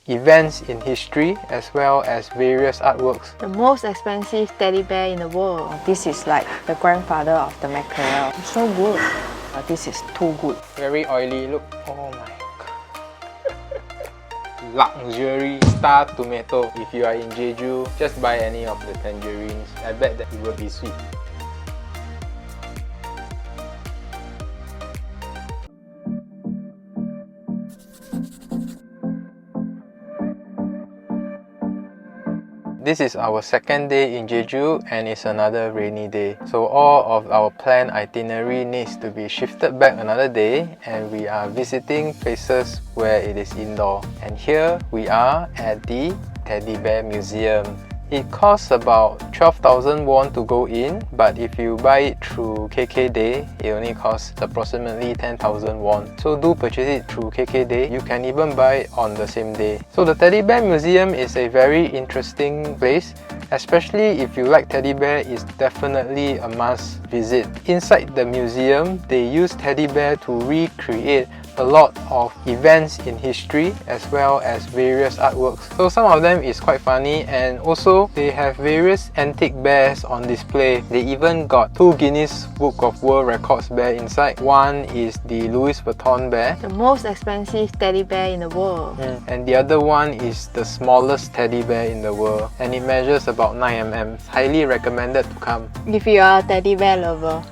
events in history as well as various artworks. The most expensive teddy bear in the world. This is like the grandfather of the mackerel. So good. This is too good. Very oily, look. Oh my god. Luxury star tomato. If you are in Jeju, just buy any of the tangerines. I bet that it will be sweet. This is our second day in Jeju and it's another rainy day. So all of our planned itinerary needs to be shifted back another day and we are visiting places where it is indoor. And here we are at the Teddy Bear Museum. It costs about 12,000 won to go in, but if you buy it through KKday, it only costs approximately 10,000 won. So do purchase it through KKday. You can even buy it on the same day. So the Teddy Bear Museum is a very interesting place, especially if you like teddy bear. It's definitely a must visit. Inside the museum, they use teddy bear to recreate a lot of events in history as well as various artworks. So some of them is quite funny, and also they have various antique bears on display. They even got 2 Guinness Book of World Records bear inside. One is the Louis Vuitton bear, The most expensive teddy bear in the world. and the other one is the smallest teddy bear in the world, and it measures about 9 mm. Highly recommended to come. If you are a teddy bear lover.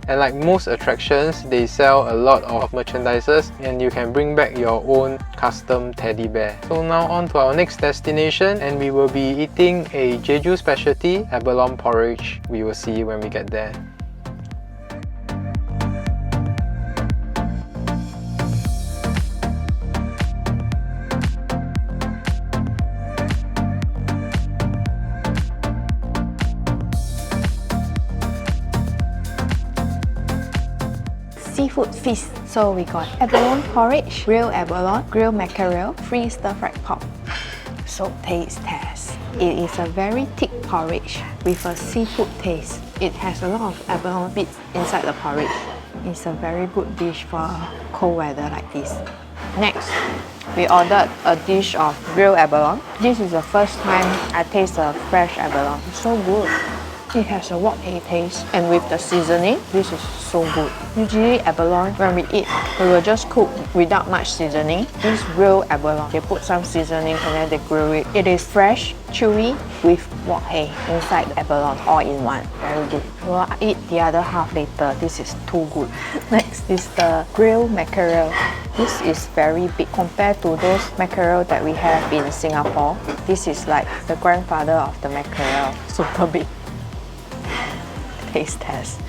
And like most attractions, they sell a lot of merchandises and you can bring back your own custom teddy bear. So now on to our next destination, and we will be eating a Jeju specialty, abalone porridge. We will see when we get there. Seafood feast. So we got abalone porridge, grilled abalone, grilled mackerel, free stir-fried pork. So taste test. It is a very thick porridge with a seafood taste. It has a lot of abalone bits inside the porridge. It's a very good dish for cold weather like this. Next, we ordered a dish of grilled abalone. This is the first time I taste a fresh abalone. So good. It has a wok hei taste, and with the seasoning, this is so good. Usually abalone, when we eat, we will just cook without much seasoning. This grilled abalone, they put some seasoning and then they grill it. It is fresh, chewy, with wok hei inside the abalone, all in one. Very good. We'll eat the other half later. This is too good. Next is the grilled mackerel. This is very big compared to those mackerel that we have in Singapore. This is like the grandfather of the mackerel. Super big. Taste test.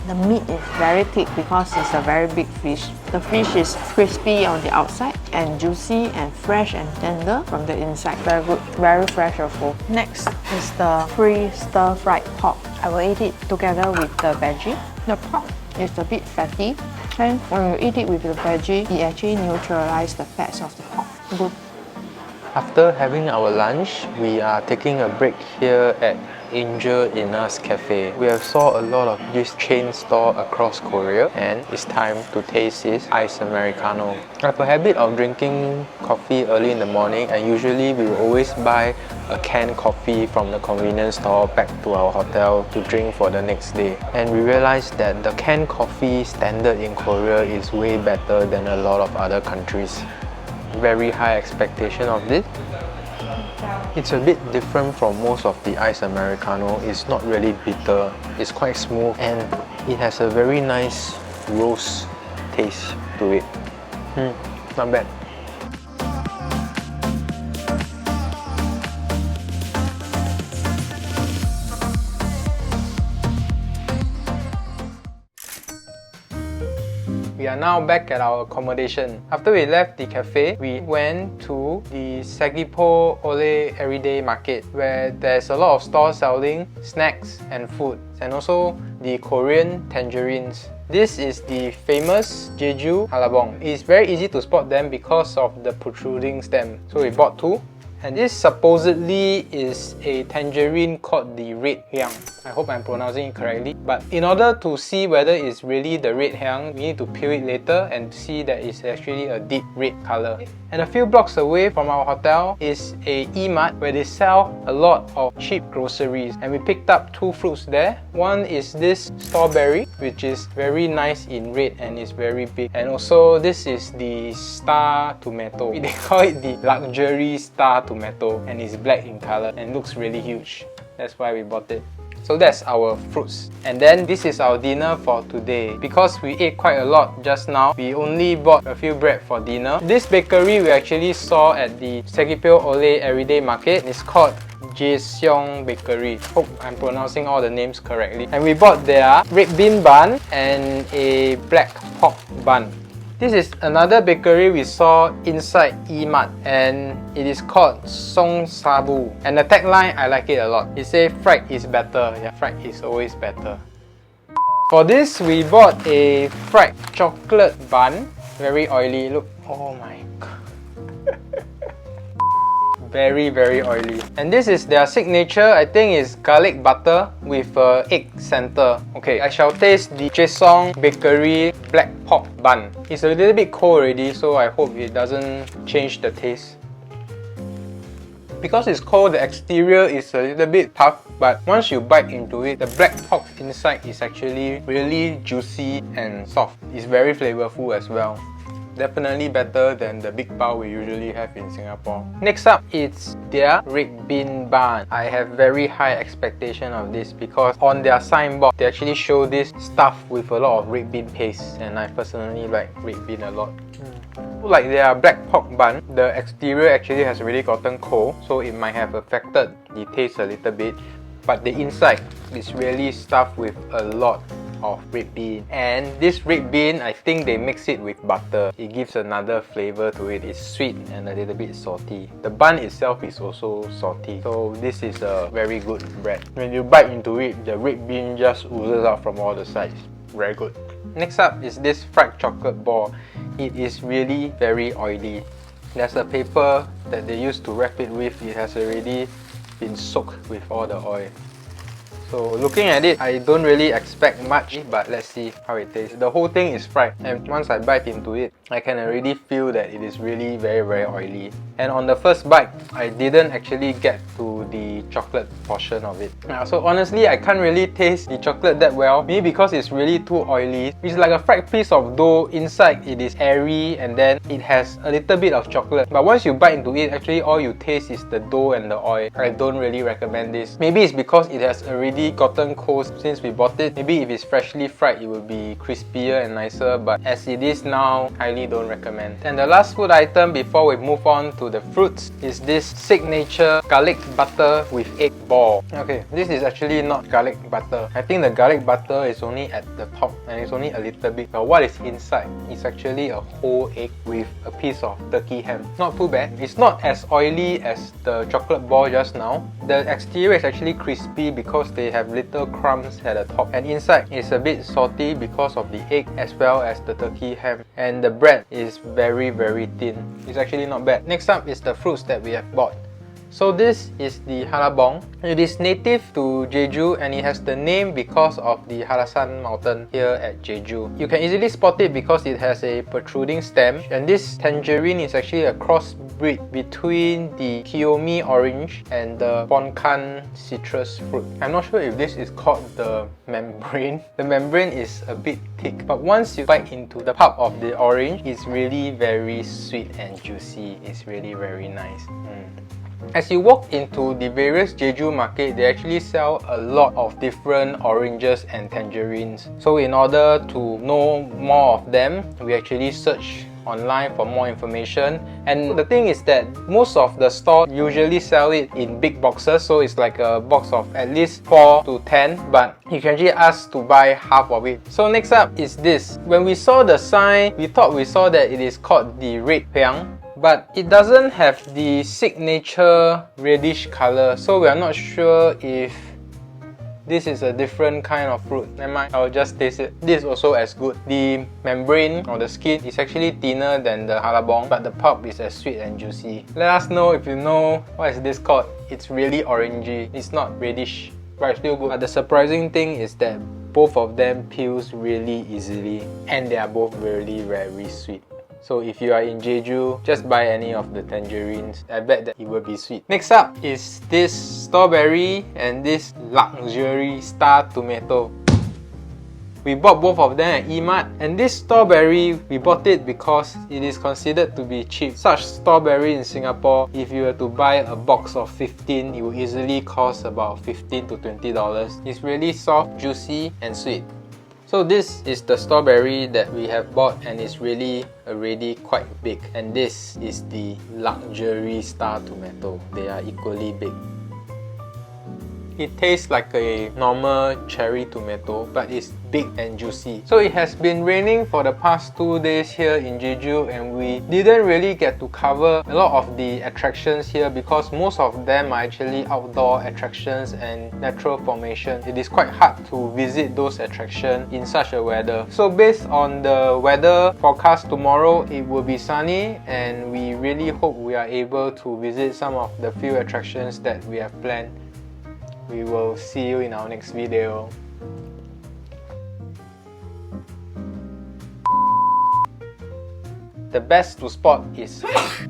The meat is very thick because it's a very big fish. The fish is crispy on the outside and juicy and fresh and tender from the inside. Very good, very flavorful. Next is the free stir-fried pork. I will eat it together with the veggie. The pork is a bit fatty, and when you eat it with the veggie, it actually neutralizes the fats of the pork. Good. After having our lunch, we are taking a break here at Angel in Us Cafe. We have saw a lot of this chain store across Korea, and it's time to taste this iced Americano. I have a habit of drinking coffee early in the morning, and usually we will always buy a canned coffee from the convenience store back to our hotel to drink for the next day. And we realized that the canned coffee standard in Korea is way better than a lot of other countries. Very high expectation of this. It's a bit different from most of the iced Americano. It's not really bitter, it's quite smooth, and it has a very nice roast taste to it. Not bad. We are now back at our accommodation. After we left the cafe, we went to the Sagipo Ole Everyday Market, where there's a lot of stores selling snacks and food, and also the Korean tangerines. This is the famous Jeju Halabong. It's very easy to spot them because of the protruding stem. So we bought 2, And this supposedly is a tangerine called the red hyang. I hope I'm pronouncing it correctly. But in order to see whether it's really the red hyang, we need to peel it later and see that it's actually a deep red color. And a few blocks away from our hotel is a E-Mart where they sell a lot of cheap groceries. And we picked up two fruits there. One is this strawberry, which is very nice in red and is very big. And also this is the star tomato. They call it the luxury star tomato and it's black in color and looks really huge. That's why we bought it. So that's our fruits. And then this is our dinner for today. Because we ate quite a lot just now, we only bought a few bread for dinner. This bakery we actually saw at the Sekipyo Ole Everyday Market. It's called Jaeseong Bakery. Hope I'm pronouncing all the names correctly. And we bought their red bean bun and a black pork bun. This is another bakery we saw inside E-Mart and it is called Song Sabu. And the tagline, I like it a lot. It says fried is better. Yeah, fried is always better. For this, we bought a fried chocolate bun. Very oily. Look, oh my god. Very oily. And this is their signature. I think it's garlic butter with egg center. Okay, I shall taste the Jaeseong Bakery black pork bun. It's a little bit cold already, so I hope it doesn't change the taste. Because it's cold, the exterior is a little bit tough, but once you bite into it, the black pork inside is actually really juicy and soft. It's very flavorful as well. Definitely better than the big bao we usually have in Singapore. Next up, it's their red bean bun. I have very high expectation of this because on their signboard, they actually show this stuffed with a lot of red bean paste, and I personally like red bean a lot. Like their black pork bun, the exterior actually has already gotten cold, so it might have affected the taste a little bit. But the inside is really stuffed with a lot of red bean, and this red bean, I think they mix it with butter. It gives another flavor to it. It's sweet and a little bit salty. The bun itself is also salty, so this is a very good bread. When you bite into it, the red bean just oozes out from all the sides. Very good. Next up is this fried chocolate ball. It is really very oily. There's a paper that they used to wrap it with. It has already been soaked with all the oil. So looking at it, I don't really expect much, but let's see how it tastes. The whole thing is fried, and once I bite into it, I can already feel that it is really very oily. And on the first bite, I didn't actually get to the chocolate portion of it. So honestly, I can't really taste the chocolate that well, maybe because it's really too oily. It's like a fried piece of dough. Inside it is airy and then it has a little bit of chocolate. But once you bite into it, actually all you taste is the dough and the oil. I don't really recommend this. Maybe it's because it has already gotten cold since we bought it. Maybe if it's freshly fried, it will be crispier and nicer, but as it is now, highly don't recommend. And the last food item before we move on to the fruits is this signature garlic butter with egg ball. Okay, this is actually not garlic butter. I think the garlic butter is only at the top and it's only a little bit. But what is inside is actually a whole egg with a piece of turkey ham. Not too bad. It's not as oily as the chocolate ball just now. The exterior is actually crispy because they have little crumbs at the top, and inside is a bit salty because of the egg as well as the turkey ham, and the bread is very thin. It's actually not bad. Next up is the fruits that we have bought. So this is the halabong. It is native to Jeju and it has the name because of the Halasan mountain here at Jeju. You can easily spot it because it has a protruding stem, and this tangerine is actually a crossbreed between the Kiyomi orange and the Ponkan citrus fruit. I'm not sure if this is called the membrane. The membrane is a bit thick, but once you bite into the pulp of the orange, it's really very sweet and juicy. It's really very nice. As you walk into the various Jeju market, they actually sell a lot of different oranges and tangerines. So in order to know more of them, we actually search online for more information. And the thing is that most of the stores usually sell it in big boxes, so it's like a box of at least 4 to 10, but you can actually ask to buy half of it. So next up is this. When we saw the sign, we thought we saw that it is called the red hyang, but it doesn't have the signature reddish color, so we are not sure if This is a different kind of fruit. Never mind, I'll just taste it. This is also as good. The membrane or the skin is actually thinner than the halabong, but the pulp is as sweet and juicy. Let us know if you know what is this called. It's really orangey. It's not reddish, but it's still good. But the surprising thing is that both of them peels really easily, and they are both really very sweet. So if you are in Jeju, just buy any of the tangerines. I bet that it will be sweet. Next up is this strawberry and this luxury star tomato. We bought both of them at E-Mart, and this strawberry, we bought it because it is considered to be cheap. Such strawberry in Singapore, if you were to buy a box of 15, it will easily cost about $15 to $20. It's really soft, juicy and sweet. So this is the strawberry that we have bought, and it's really already quite big. And this is the luxury star tomato. They are equally big. It tastes like a normal cherry tomato, but it's big and juicy. So it has been raining for the past 2 days here in Jeju, and we didn't really get to cover a lot of the attractions here because most of them are actually outdoor attractions and natural formation. It is quite hard to visit those attractions in such a weather. So based on the weather forecast tomorrow, it will be sunny, and we really hope we are able to visit some of the few attractions that we have planned. We will see you in our next video. The best to spot is